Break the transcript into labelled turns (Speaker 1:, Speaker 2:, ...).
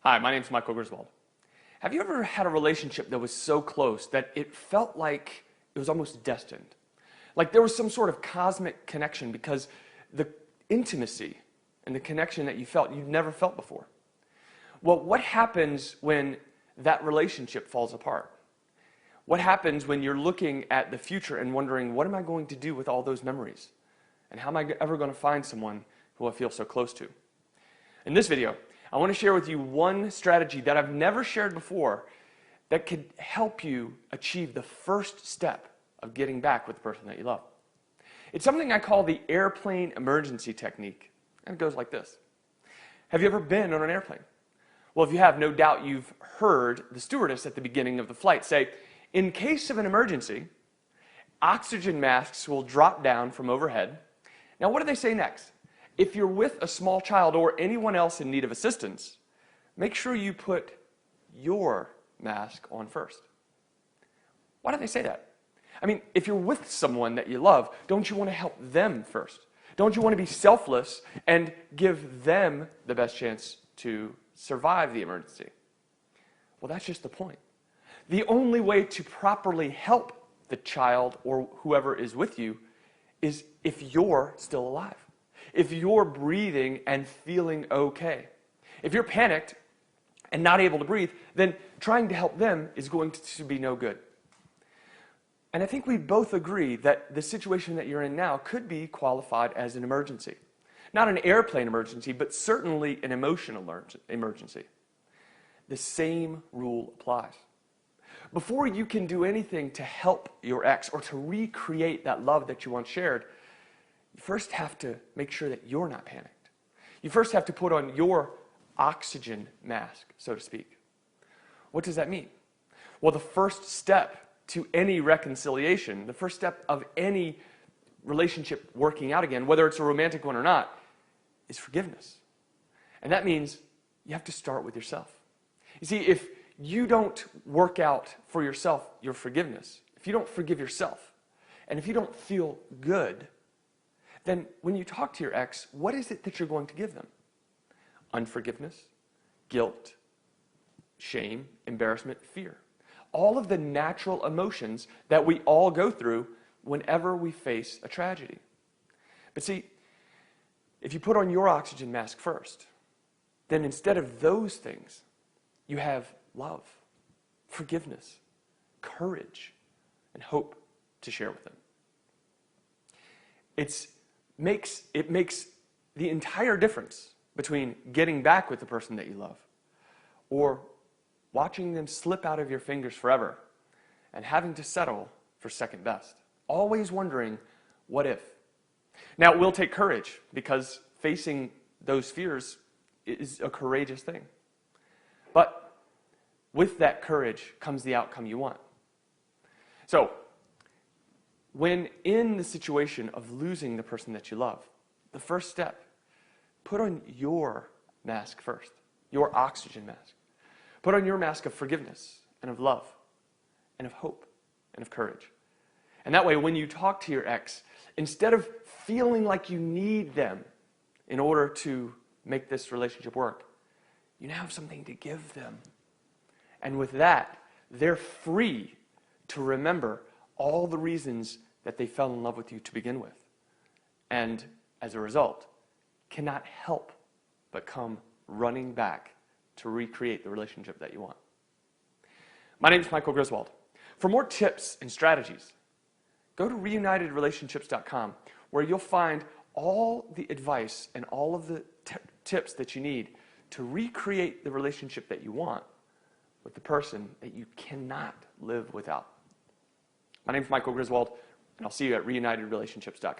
Speaker 1: Hi, my name's Michael Griswold. Have you ever had a relationship that was so close that it felt like it was almost destined? Like there was some sort of cosmic connection because the intimacy and the connection that you felt, you'd never felt before. Well, what happens when that relationship falls apart? What happens when you're looking at the future and wondering, what am I going to do with all those memories? And how am I ever going to find someone who I feel so close to? In this video, I want to share with you one strategy that I've never shared before that could help you achieve the first step of getting back with the person that you love. It's something I call the airplane emergency technique, and it goes like this. Have you ever been on an airplane? Well, if you have, no doubt you've heard the stewardess at the beginning of the flight say, in case of an emergency, oxygen masks will drop down from overhead. Now, what do they say next? If you're with a small child or anyone else in need of assistance, make sure you put your mask on first. Why do they say that? I mean, if you're with someone that you love, don't you want to help them first? Don't you want to be selfless and give them the best chance to survive the emergency? Well, that's just the point. The only way to properly help the child or whoever is with you is if you're still alive. If you're breathing and feeling okay. If you're panicked and not able to breathe, then trying to help them is going to be no good. And I think we both agree that the situation that you're in now could be qualified as an emergency. Not an airplane emergency, but certainly an emotional emergency. The same rule applies. Before you can do anything to help your ex or to recreate that love that you once shared, you first have to make sure that you're not panicked. You first have to put on your oxygen mask, so to speak. What does that mean? Well, the first step to any reconciliation, the first step of any relationship working out again, whether it's a romantic one or not, is forgiveness. And that means you have to start with yourself. You see, if you don't work out for yourself your forgiveness, if you don't forgive yourself, and if you don't feel good, then when you talk to your ex, what is it that you're going to give them? Unforgiveness, guilt, shame, embarrassment, fear. All of the natural emotions that we all go through whenever we face a tragedy. But see, if you put on your oxygen mask first, then instead of those things, you have love, forgiveness, courage, and hope to share with them. It makes the entire difference between getting back with the person that you love or watching them slip out of your fingers forever and having to settle for second best. Always wondering, what if? Now, it will take courage because facing those fears is a courageous thing. But with that courage comes the outcome you want. So, when in the situation of losing the person that you love, the first step, put on your mask first, your oxygen mask. Put on your mask of forgiveness and of love and of hope and of courage. And that way, when you talk to your ex, instead of feeling like you need them in order to make this relationship work, you now have something to give them. And with that, they're free to remember all the reasons that they fell in love with you to begin with. And as a result, cannot help but come running back to recreate the relationship that you want. My name is Michael Griswold. For more tips and strategies, go to reunitedrelationships.com, where you'll find all the advice and all of the tips that you need to recreate the relationship that you want with the person that you cannot live without. My name is Michael Griswold, and I'll see you at reunitedrelationships.com.